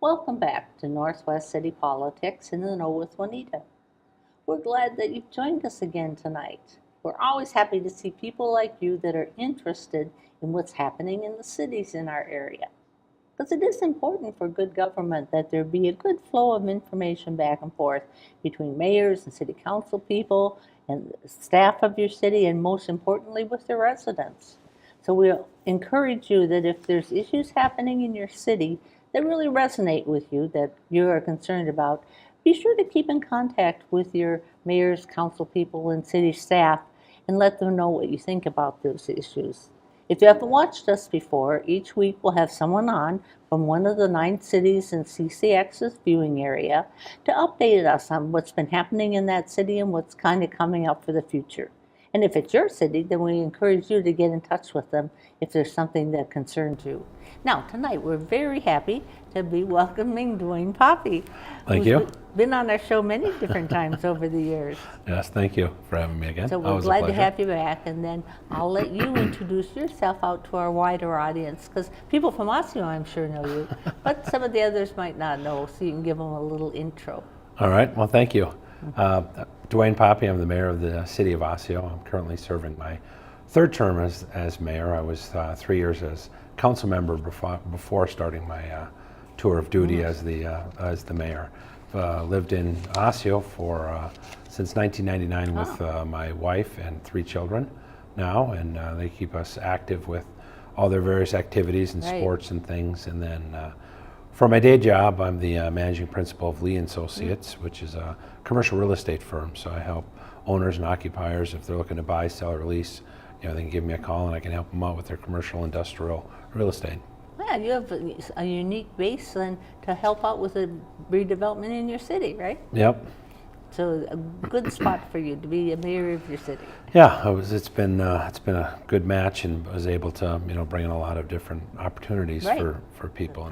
Welcome back to Northwest City Politics in the Know with Juanita. We're glad that you've joined us again tonight. We're always happy to see people like you that are interested in what's happening in the cities in our area. Because it is important for good government that there be a good flow of information back and forth between mayors and city council people and the staff of your city, and most importantly with their residents. So we'll encourage you that if there's issues happening in your city that really resonate with you, that you are concerned about, be sure to keep in contact with your mayors, council people, and city staff and let them know what you think about those issues. If you haven't watched us before, each week we'll have someone on from one of the 9 cities in CCX's viewing area to update us on what's been happening in that city and what's kind of coming up for the future. And if it's your city, then we encourage you to get in touch with them if there's something that concerns you. Now, tonight we're very happy to be welcoming Duane Poppe. Thank you. Been on our show many different times over the years. Yes, thank you for having me again. So we're glad to have you back, and then I'll let you introduce yourself out to our wider audience, because people from Osseo, I'm sure, know you, but some of the others might not know, so you can give them a little intro. All right, well, thank you. Duane Poppe, I'm the mayor of the city of Osseo. I'm currently serving my 3rd term as mayor. I was 3 years as council member before starting my tour of duty as the mayor. Lived in Osseo since 1999 with my wife and 3 children now, and they keep us active with all their various activities and sports and things. And then for my day job, I'm the managing principal of Lee & Associates, which is a commercial real estate firm. So I help owners and occupiers, if they're looking to buy, sell, or lease, they can give me a call and I can help them out with their commercial, industrial real estate. Yeah, you have a unique base then to help out with the redevelopment in your city, right? Yep. So a good spot for you to be a mayor of your city. Yeah, it's been a good match, and was able to bring in a lot of different opportunities for people.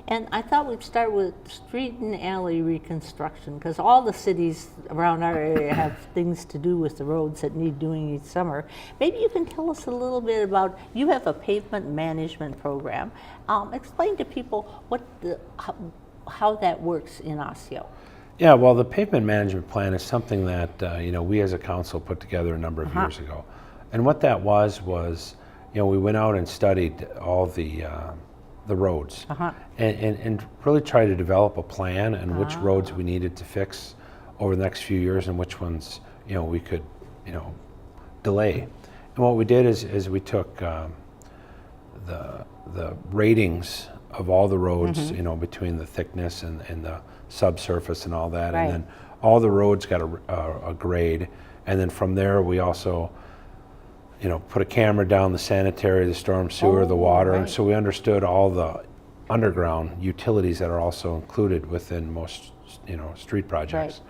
And I thought we'd start with street and alley reconstruction, because all the cities around our area have things to do with the roads that need doing each summer. Maybe you can tell us a little bit about, you have a pavement management program. Explain to people how that works in Osseo. Yeah, well, the pavement management plan is something that we as a council put together a number of years ago, and what that was we went out and studied all the roads and really tried to develop a plan and which roads we needed to fix over the next few years and which ones we could delay. And what we did is we took the ratings of all the roads, between the thickness and the subsurface and all that, and then all the roads got a grade, and then from there we also put a camera down the sanitary, the storm sewer, the water, and so we understood all the underground utilities that are also included within most street projects.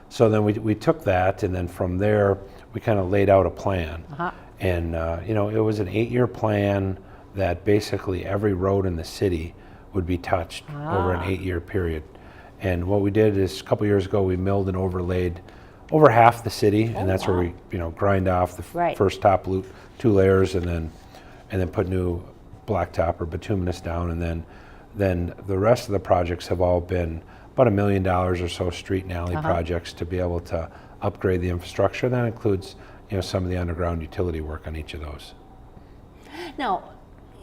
So then we took that, and then from there we kind of laid out a plan, and it was an 8-year plan that basically every road in the city would be touched over an 8-year period. And what we did is a couple years ago we milled and overlaid over half the city, and that's where we grind off the first top 2 layers, and then put new blacktop or bituminous down, and then the rest of the projects have all been about $1 million or so street and alley projects to be able to upgrade the infrastructure. That includes some of the underground utility work on each of those. Now,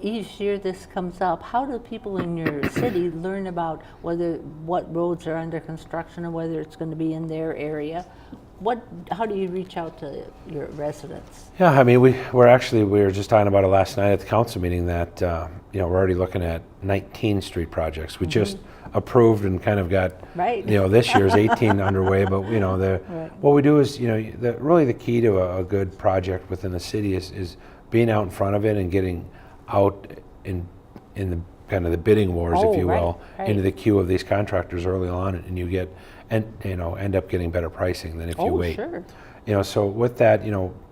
each year this comes up, how do people in your city learn about what roads are under construction and whether it's going to be in their area? How do you reach out to your residents? Yeah, I mean, we were just talking about it last night at the council meeting that we're already looking at 19 street projects. We just approved and kind of got this year's 18 underway, but what we do is really the key to a good project within the city is being out in front of it and getting out in the kind of the bidding wars, if you will, into the queue of these contractors early on, and you get end up getting better pricing than if you wait. Sure. So with that,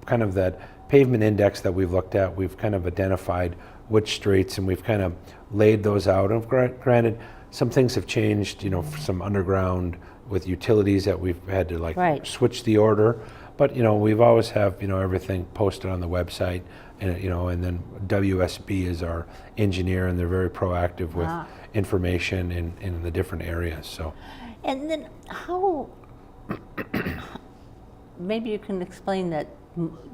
kind of that pavement index that we've looked at, we've kind of identified which streets, and we've kind of laid those out. And granted, some things have changed, some underground with utilities that we've had to switch the order. But we've always have everything posted on the website, and and then WSB is our engineer, and they're very proactive with information in the different areas. So, and then how? Maybe you can explain that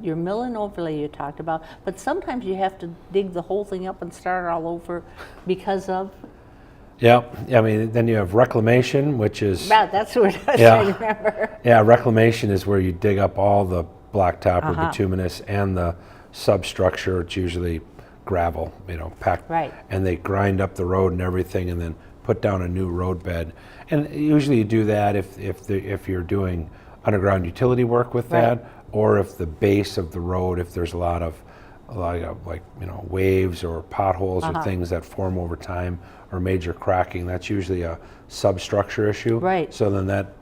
your mill and overlay you talked about, but sometimes you have to dig the whole thing up and start all over because of. Yeah, I mean, then you have reclamation, which is. Right, that's what I was trying to remember. Yeah, reclamation is where you dig up all the blacktop or bituminous and the substructure. It's usually gravel, packed. Right. And they grind up the road and everything, and then put down a new road bed. And usually you do that if you're doing underground utility work with that, or if the base of the road, if there's a lot of waves or potholes or things that form over time, or major cracking, that's usually a substructure issue. Right. So then that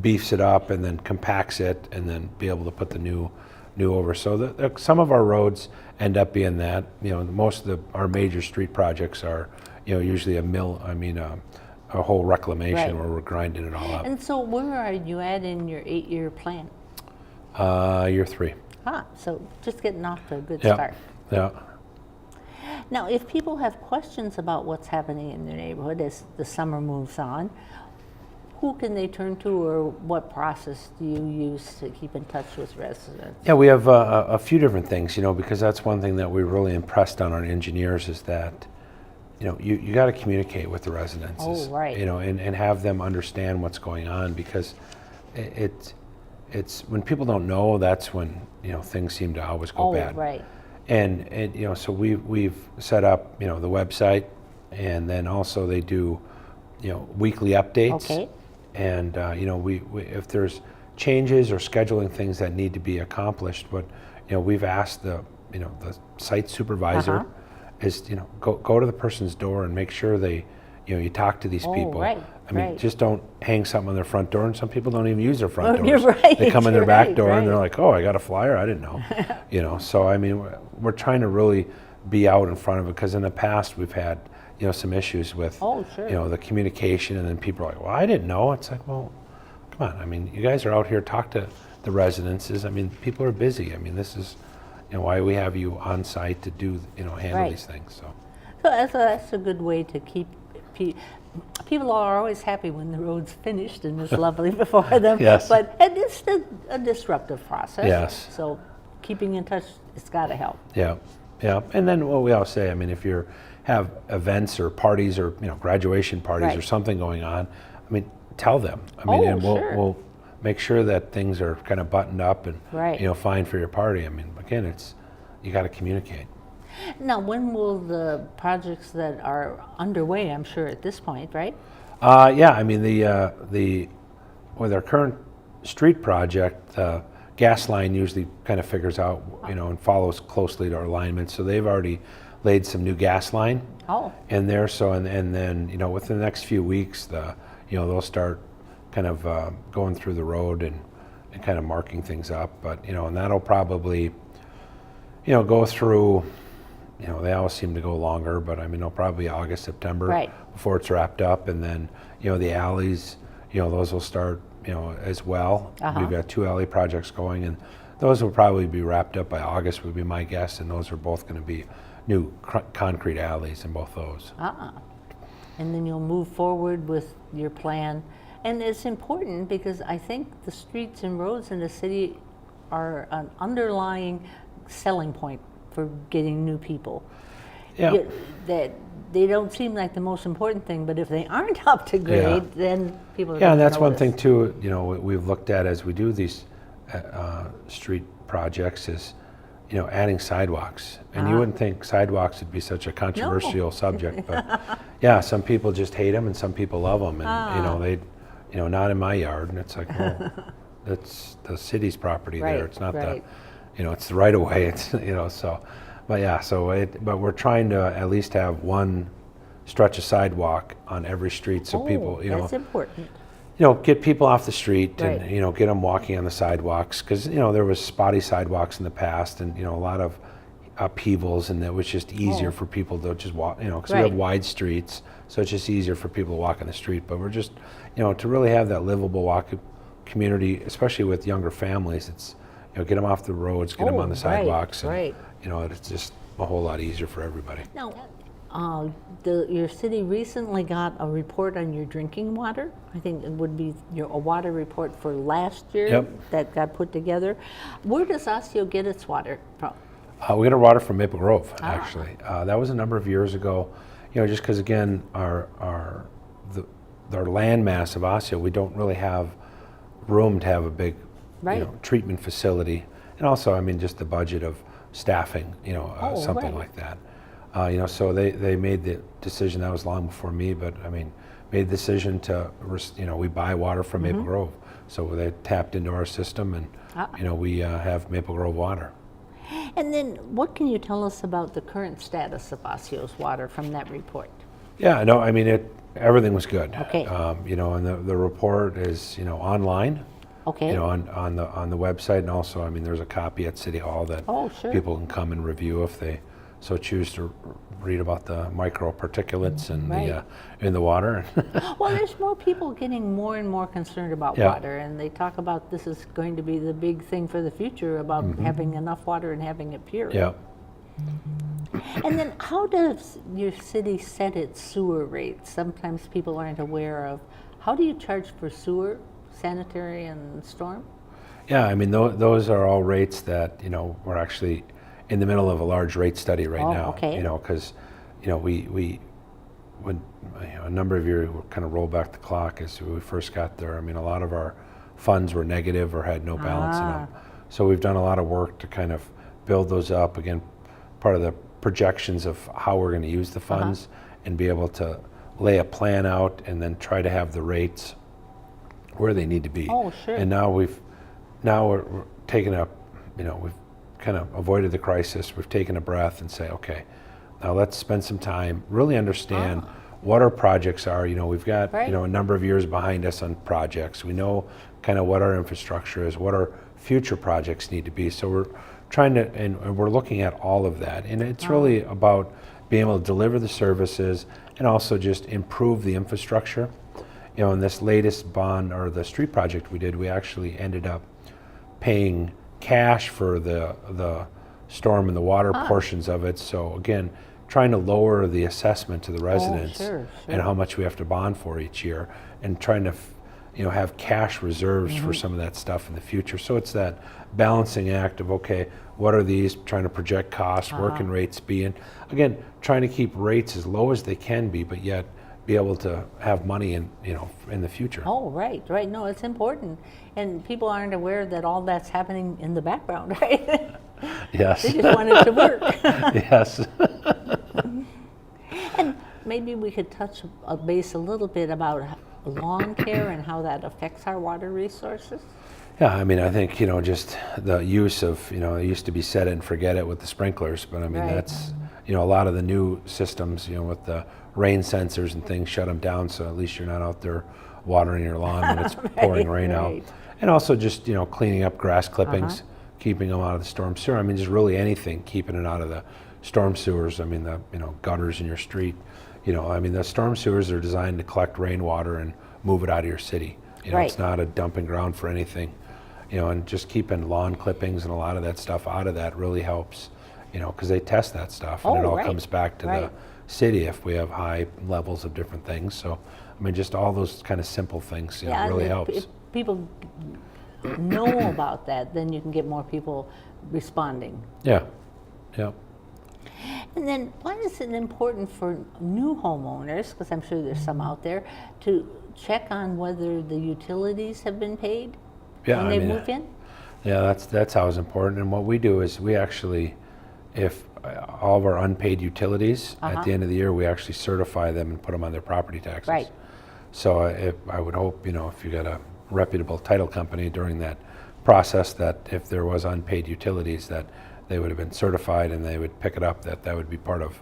beefs it up and then compacts it, and then be able to put the new over. So some of our roads end up being that. Most of our major street projects are usually a whole reclamation where we're grinding it all up. And so where are you at in your 8-year plan? Year 3. So just getting off to a good start. Yeah. Now, if people have questions about what's happening in their neighborhood as the summer moves on, who can they turn to, or what process do you use to keep in touch with residents? Yeah, we have a few different things, because that's one thing that we really impressed on our engineers is that you got to communicate with the residents. And have them understand what's going on, because it's when people don't know, that's when things seem to always go bad. Right. And so we've set up the website, and then also they do weekly updates. Okay. And we if there's changes or scheduling things that need to be accomplished, but we've asked the site supervisor is go to the person's door and make sure they you talk to these people. Right. I mean, just don't hang something on their front door, and some people don't even use their front doors. You're right. They come in their back door and they're like, "Oh, I got a flyer, I didn't know." So I mean, we're trying to really be out in front of it, because in the past we've had some issues with the communication, and then people are like, "Well, I didn't know." It's like, well, come on. I mean, you guys are out here, talk to the residences. I mean, people are busy. I mean, this is why we have you on site to do handle these things. So that's a good way to keep people are always happy when the road's finished and it's lovely before them. Yes. But it is a disruptive process. Yes. So keeping in touch, it's got to help. Yeah. And then what we always say, I mean, if you have events or parties or graduation parties or something going on, I mean, tell them. I mean, and we'll make sure that things are kind of buttoned up and fine for your party. I mean, again, you got to communicate. Now, when will the projects that are underway, I'm sure at this point, right? Yeah, I mean, with our current street project, the gas line usually kind of figures out, and follows closely to our alignment. So they've already laid some new gas line in there. So and then within the next few weeks, they'll start kind of going through the road and kind of marking things up. But and that'll probably go through. They always seem to go longer, but I mean, it'll probably be August, September before it's wrapped up. And then, the alleys, those will start, as well. We've got 2 alley projects going, and those will probably be wrapped up by August would be my guess. And those are both going to be new concrete alleys in both those. And then you'll move forward with your plan. And it's important because I think the streets and roads in the city are an underlying selling point for getting new people. Yeah. That they don't seem like the most important thing, but if they aren't up to grade, then people are and that's one thing too, we've looked at as we do these street projects is, adding sidewalks. And you wouldn't think sidewalks would be such a controversial subject, but some people just hate them and some people love them. And, they, not in my yard. And it's like, well, that's the city's property there. It's not the, it's the right of way. It's, so, but we're trying to at least have one stretch of sidewalk on every street, so people, that's important. Get people off the street and get them walking on the sidewalks, because there was spotty sidewalks in the past, and a lot of upheavals, and it was just easier for people to just walk. Because we have wide streets, so it's just easier for people to walk on the street. But we're just to really have that livable walk community, especially with younger families. get them off the roads, get them Oh, on the right, sidewalks, and right. it's just a whole lot easier for everybody. Now, your city recently got a report on your drinking water. I think it would be a water report for last year Yep. that got put together. Where does Osseo get its water from? We get our water from Maple Grove, actually. That was a number of years ago. Just because again, our land mass of Osseo, we don't really have room to have a big, Right. treatment facility, and also, just the budget of staffing, something right. like that. So they made the decision. That was long before me, but made the decision to, we buy water from Maple Grove. So they tapped into our system, and we have Maple Grove water. And then what can you tell us about the current status of Osseo's water from that report? Yeah, no, everything was good. Okay. And the report is, online, Okay. on the website, and also, there's a copy at City Hall that Oh, sure. people can come and review if they so choose to read about the microparticulates and Right. in the water. Well, there's more people getting more and more concerned about Yeah. water, and they talk about this is going to be the big thing for the future about having enough water and having it pure. Yeah. And then how does your city set its sewer rates? Sometimes people aren't aware of. How do you charge for sewer, sanitary, and storm? Yeah, those are all rates that, we're actually in the middle of a large rate study right Oh, now. okay. Because, we when a number of years, we kind of roll back the clock as we first got there. A lot of our funds were negative or had no balance in them. So we've done a lot of work to kind of build those up. Again, part of the projections of how we're going to use the funds and be able to lay a plan out and then try to have the rates where they need to be. Oh, sure. And now we're taking we've kind of avoided the crisis. We've taken a breath and say, okay, now let's spend some time, really understand what our projects are. We've got, Right. a number of years behind us on projects. We know kind of what our infrastructure is, what our future projects need to be. So we're trying to, and we're looking at all of that. And it's really about being able to deliver the services and also just improve the infrastructure. In this latest bond or the street project we did, we actually ended up paying cash for the storm and the water portions of it. So again, trying to lower the assessment to the residents sure. and how much we have to bond for each year, and trying to have cash reserves for some of that stuff in the future. So it's that balancing act of, okay, what are these, trying to project costs, where can rates be, and again, trying to keep rates as low as they can be, but yet be able to have money in the future. Oh, right. No, it's important. And people aren't aware that all that's happening in the background, right? Yes. They just want it to work. Yes. And maybe we could touch base a little bit about lawn care and how that affects our water resources. Yeah, I think, just the use of, it used to be set it and forget it with the sprinklers, but Right. that's, a lot of the new systems, with the rain sensors and things, shut them down, so at least you're not out there watering your lawn when it's pouring rain out. right. And also just, cleaning up grass clippings, keeping them out of the storm sewer. Just really anything, keeping it out of the storm sewers. The, gutters in your street. The storm sewers are designed to collect rainwater and move it out of your city. Right. It's not a dumping ground for anything. And just keeping lawn clippings and a lot of that stuff out of that really helps, because they test that stuff and Oh, it all right. comes back to the city if we have high levels of different things. So, just all those kind of simple things, really and helps. if people know about that, then you can get more people responding. Yeah, yeah. And then why is it important for new homeowners, because I'm sure there's some out there, to check on whether the utilities have been paid Yeah, when they move in? Yeah, that's how it's important. And what we do is we actually, if all of our unpaid utilities, at the end of the year, we actually certify them and put them on their property taxes. Right. So I would hope, if you got a reputable title company during that process, that if there was unpaid utilities, that they would have been certified and they would pick it up, that would be part of,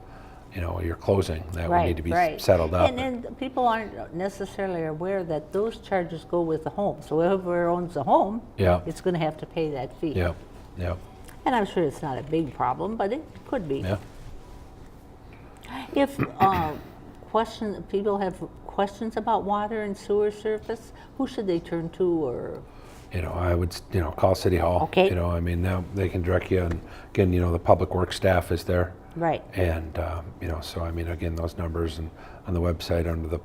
your closing. That would need to be settled up. And people aren't necessarily aware that those charges go with the home. So whoever owns the home, it's going to have to pay that fee. Yeah, yeah. And I'm sure it's not a big problem, but it could be. Yeah. If people have questions about water and sewer service, who should they turn to, or I would, call City Hall. Okay. I mean, now they can direct you, and again, the public works staff is there. Right. And, so I mean, again, those numbers and on the website under the,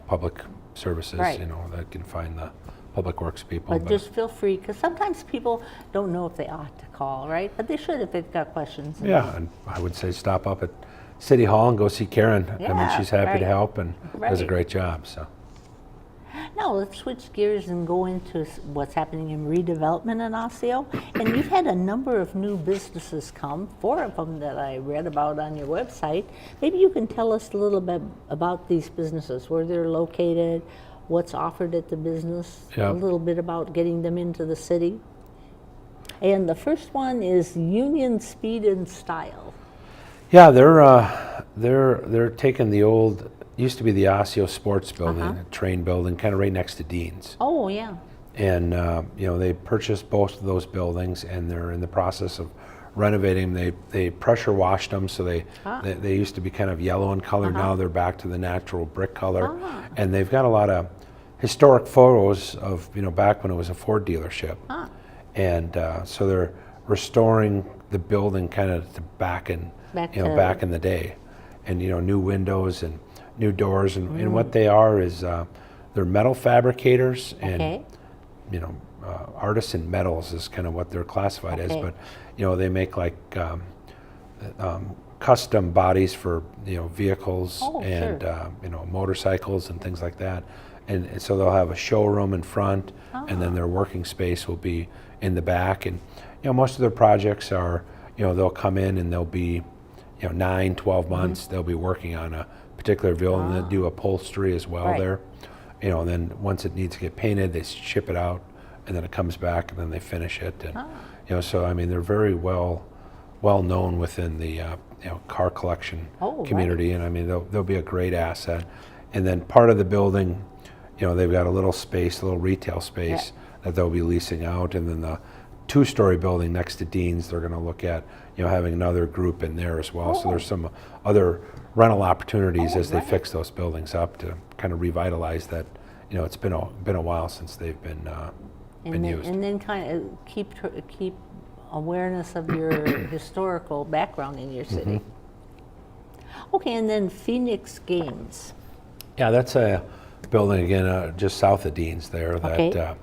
public services, Right. That can find the public works people. But just feel free, because sometimes people don't know if they ought to call, right? But they should if they've got questions. Yeah, and I would say stop up at City Hall and go see Karen. I mean, Yeah, she's happy to right. help and does a Right. great job, so. Now let's switch gears and go into what's happening in redevelopment in Osseo. And you've had a number of new businesses come, 4 of them that I read about on your website. Maybe you can tell us a little bit about these businesses, where they're located, what's offered at the business, Yeah. a little bit about getting them into the city. And the first one is Union Speed and Style. Yeah, they're taking the old, used to be the Osseo Sports Building, a train building, kind of right next to Dean's. Oh, yeah. And, they purchased both of those buildings, and they're in the process of renovating them. They pressure washed them, so they used to be kind of yellow in color. Now they're back to the natural brick color. And they've got a lot of historic photos of, back when it was a Ford dealership. And so they're restoring the building kind of to back in the day. And, new windows and new doors. And what they are is they're metal fabricators and, artisan metals is kind of what they're classified as. But, they make like custom bodies for, vehicles and, motorcycles and things like that. And so they'll have a showroom in front, and then their working space will be in the back. And, most of their projects are, they'll come in and they'll be, 9, 12 months, they'll be working on a particular building. They'll do upholstery as well there. And then once it needs to get painted, they ship it out, and then it comes back, and then they finish it. And, so, I mean, they're very well known within the, car collection community. And, I mean, they'll be a great asset. And then part of the building, they've got a little space, a little retail space that they'll be leasing out. And then the 2-story building next to Dean's, they're going to look at, having another group in there as well. So there's some other rental opportunities as they fix those buildings up to kind of revitalize that. It's been a while since they've been used. And then kind of keep awareness of your historical background in your city. Okay, and then Phoenix Games. Yeah, that's a building again just south of Dean's there that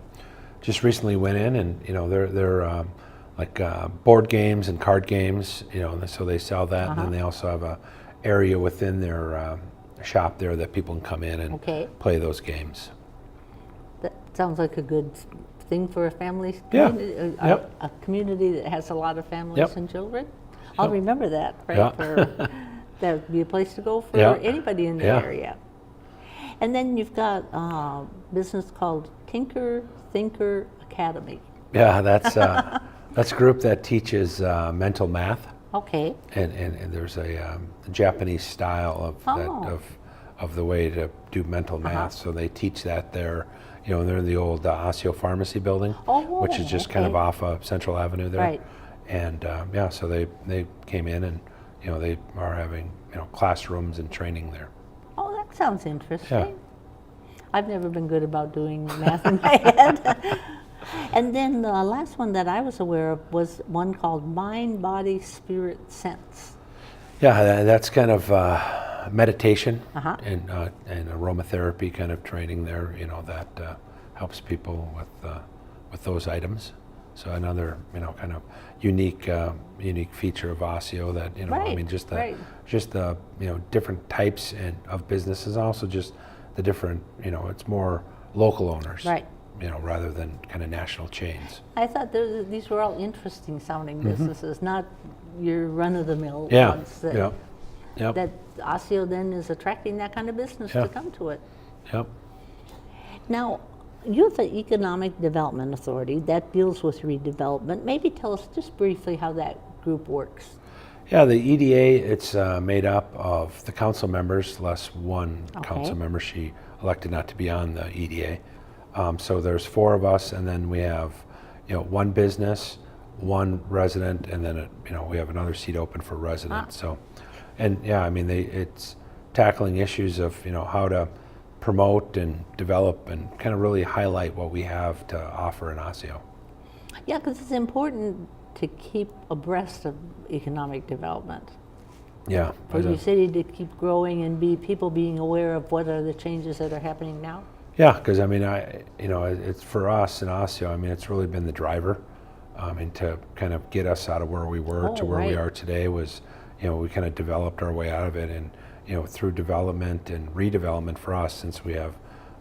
just recently went in, and they're like board games and card games, so they sell that, and then they also have a area within their shop there that people can come in and play those games. That sounds like a good thing for a family community, a community that has a lot of families and children. I'll remember that, right? That would be a place to go for anybody in the area. And then you've got a business called Tinker Thinker Academy. Yeah, that's a group that teaches mental math. Okay. And there's a Japanese style of the way to do mental math. So they teach that there. They're in the old Osseo Pharmacy building, which is just kind of off of Central Avenue there. Right. And so they came in, and they are having classrooms and training there. Oh, that sounds interesting. Yeah. I've never been good about doing math in my head. And then the last one that I was aware of was one called Mind, Body, Spirit, Sense. Yeah, that's kind of meditation and aromatherapy kind of training there. That helps people with those items. So another kind of unique feature of Osseo that I mean just the different types of businesses, also just the different it's more local owners. Right. Rather than kind of national chains. I thought these were all interesting sounding businesses, not your run-of-the-mill ones. That Osseo then is attracting that kind of business to come to it. Yep. Now, you have the Economic Development Authority that deals with redevelopment. Maybe tell us just briefly how that group works. Yeah, the EDA, it's made up of the council members, less one council member. She elected not to be on the EDA. So there's 4 of us, and then we have, one business, one resident, and then we have another seat open for residents. So, and I mean, it's tackling issues of how to promote and develop and kind of really highlight what we have to offer in Osseo. Yeah, because it's important to keep abreast of economic development. Yeah. For your city to keep growing and people being aware of what are the changes that are happening now. Yeah, because I mean, it's for us in Osseo. I mean, it's really been the driver, and to kind of get us out of where we were to where we are today was, we kind of developed our way out of it, and through development and redevelopment for us, since we have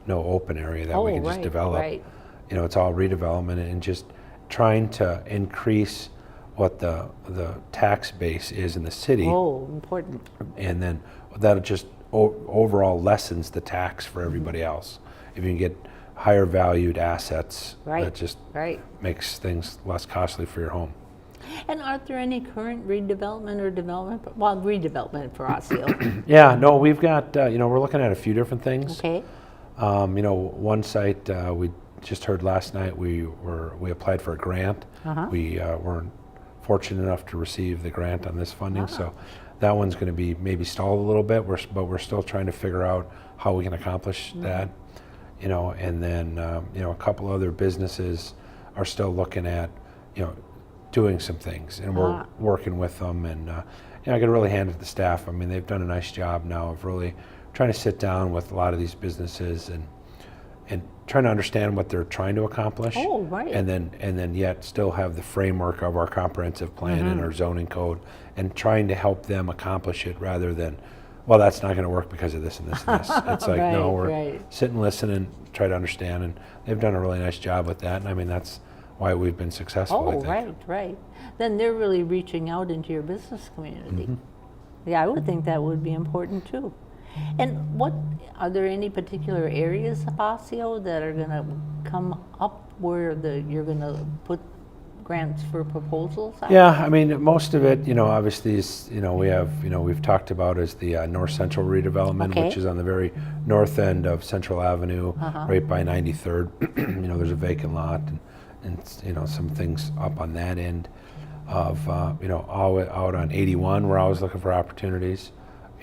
no open area that we can just develop. Right. It's all redevelopment and just trying to increase what the tax base is in the city. Oh, important. And then that just overall lessens the tax for everybody else. If you can get higher valued assets, that just makes things less costly for your home. And are there any current redevelopment or development? Well, redevelopment for Osseo. Yeah, no, we've got, we're looking at a few different things. Okay. One site we just heard last night, we applied for a grant. We weren't fortunate enough to receive the grant on this funding, so that one's going to be maybe stalled a little bit. But we're still trying to figure out how we can accomplish that. And then a couple other businesses are still looking at doing some things, and we're working with them. And I got to really hand it to the staff. I mean, they've done a nice job now of really trying to sit down with a lot of these businesses and trying to understand what they're trying to accomplish. Oh, right. And then yet still have the framework of our comprehensive plan and our zoning code, and trying to help them accomplish it rather than, well, that's not going to work because of this and this and this. It's like, no, we're sit and listen and try to understand, and they've done a really nice job with that. And I mean, that's why we've been successful. I think. Right. Then they're really reaching out into your business community. Yeah, I would think that would be important too. And are there any particular areas of Osseo that are going to come up where you're going to put grants for proposals? Yeah, I mean, most of it, obviously is, we've talked about is the North Central redevelopment, which is on the very north end of Central Avenue, right by 93rd. There's a vacant lot and some things up on that end of, out on 81 where I was looking for opportunities.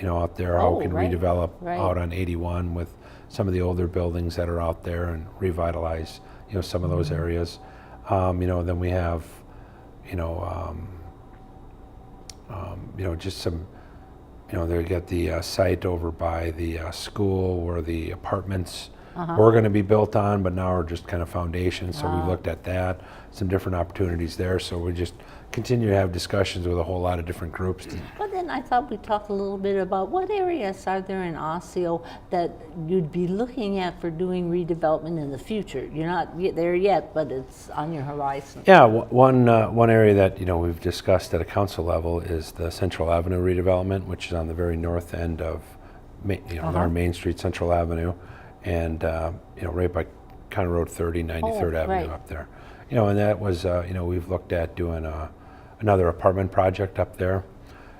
Out there, how we can redevelop out on 81 with some of the older buildings that are out there and revitalize, some of those areas. Then we have, just some, they get the site over by the school where the apartments were going to be built on, but now are just kind of foundations. So we've looked at that, some different opportunities there. So we just continue to have discussions with a whole lot of different groups. Well, then I thought we'd talk a little bit about what areas are there in Osseo that you'd be looking at for doing redevelopment in the future. You're not there yet, but it's on your horizon. Yeah, one area that we've discussed at a council level is the Central Avenue redevelopment, which is on the very north end of our Main Street, Central Avenue, and right by County Road 30, 93rd Avenue up there. And that was we've looked at doing another apartment project up there.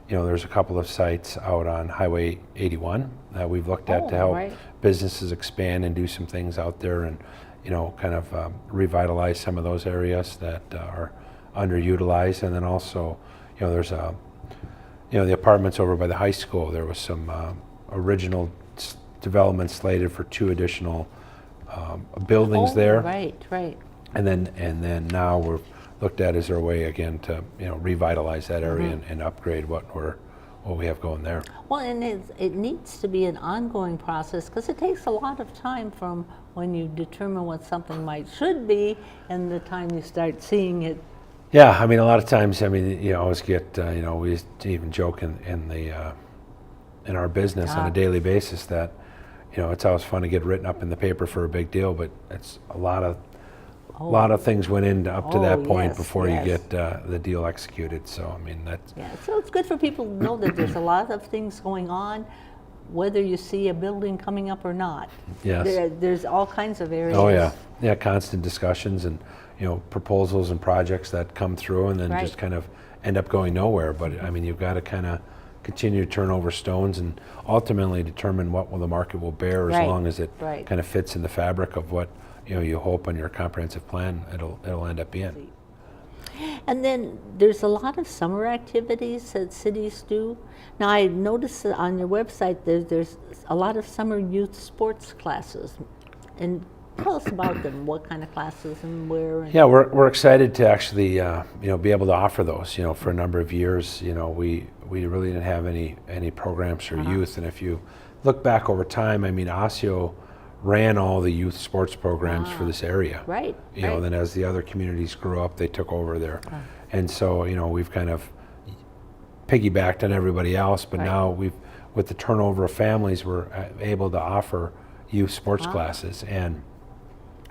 There's a couple of sites out on Highway 81 that we've looked at to help businesses expand and do some things out there, and kind of revitalize some of those areas that are underutilized. And then also, there's the apartments over by the high school. There was some original development slated for 2 additional buildings there. Right. And then now we're looked at, is there a way again to revitalize that area and upgrade what we have going there. Well, and it needs to be an ongoing process, because it takes a lot of time from when you determine what something should be and the time you start seeing it. Yeah, I mean, a lot of times, I mean, you always get, we even joke in our business on a daily basis that, it's always fun to get written up in the paper for a big deal, but it's a lot of things went in up to that point before you get the deal executed. So I mean, that's so it's good for people to know that there's a lot of things going on, whether you see a building coming up or not. Yes, there's all kinds of areas. Oh yeah, constant discussions and proposals and projects that come through and then just kind of end up going nowhere. But I mean, you've got to kind of continue to turn over stones and ultimately determine what the market will bear, as long as it kind of fits in the fabric of what you hope on your comprehensive plan it'll end up being. And then there's a lot of summer activities that cities do. Now, I noticed that on your website there's a lot of summer youth sports classes. And tell us about them, what kind of classes and where. And Yeah, we're excited to actually be able to offer those. For a number of years, we really didn't have any programs for youth. And if you look back over time, I mean, Osseo ran all the youth sports programs for this area. Right. Then as the other communities grew up, they took over there. And so, we've kind of piggybacked on everybody else, but now with the turnover of families, we're able to offer youth sports classes. And,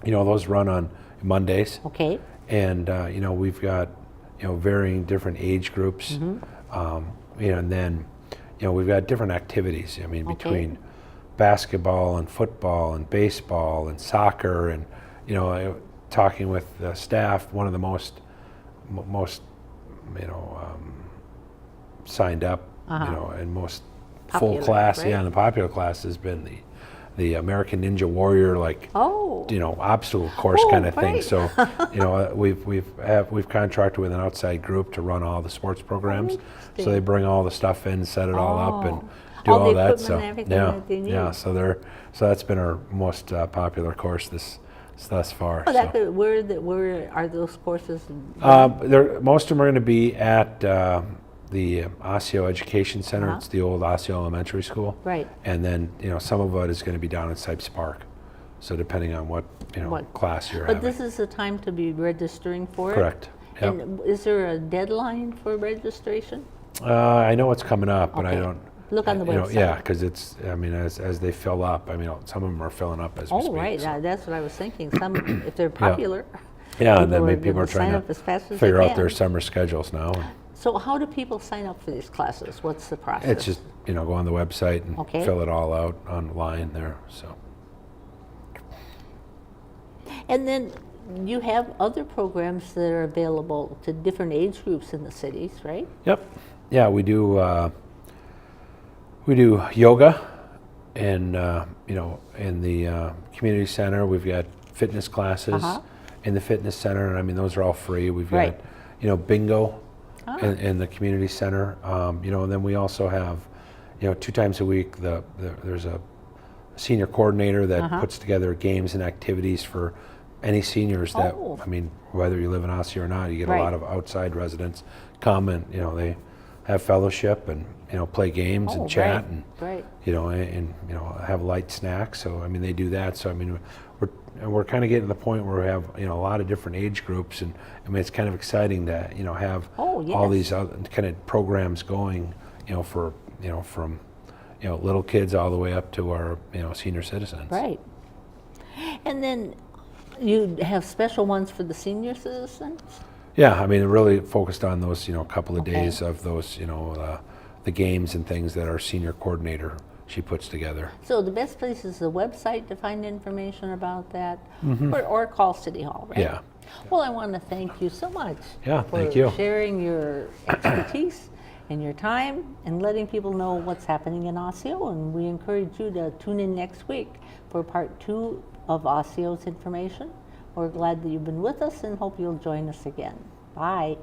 those run on Mondays. Okay. And, we've got, varying different age groups. And then, we've got different activities. I mean, between basketball and football and baseball and soccer and, talking with the staff, one of the most signed up, and most Popular, full class, right? and the popular class has been the American Ninja Warrior, obstacle course kind of thing. Right. So, we've contracted with an outside group to run all the sports programs. So they bring all the stuff in, set it all up, and do all the that. equipment So and everything that they need. so that's been our most popular course thus far. Oh, that could, where are those courses? Most of them are going to be at the Osseo Education Center. It's the old Osseo Elementary School. Right. And then, some of it is going to be down at Sipes Park. So depending on what class you're having. But this is the time to be registering for it? Correct. Yep. And is there a deadline for registration? I know it's coming up, but I Okay. don't. Look on the website. Yeah, because it's, as they fill up, some of them are filling up as we speak. Oh, right. So. That's what I was thinking. Some, if they're popular. Yeah, and then maybe people are gonna sign trying up to as fast as figure they out their can. summer schedules now. So how do people sign up for these classes? What's the process? It's just, go on the website and Okay. fill it all out online there. So. And then you have other programs that are available to different age groups in the cities, right? Yep. Yeah, we do yoga, and in the community center we've got fitness classes in the fitness center, and those are all free. We've got bingo in the community center, and then we also have 2 times a week there's a senior coordinator that puts together games and activities for any seniors that, whether you live in Osseo or not, you get a lot of outside residents come and, they have fellowship and, play games and chat and, and have light snacks. So, they do that. So, we're kind of getting to the point where we have, a lot of different age groups, and, it's kind of exciting to, have all these other kind of programs going, for, from, little kids all the way up to our, senior citizens. Right. And then you have special ones for the senior citizens? Yeah, really focused on those, couple of days of those, the games and things that our senior coordinator, she puts together. So the best place is the website to find information about that, or call City Hall, right? Yeah. Well, I want to thank you so much thank you. for sharing your expertise and your time and letting people know what's happening in Osseo. And we encourage you to tune in next week for part 2 of Osseo's information. We're glad that you've been with us and hope you'll join us again. Bye.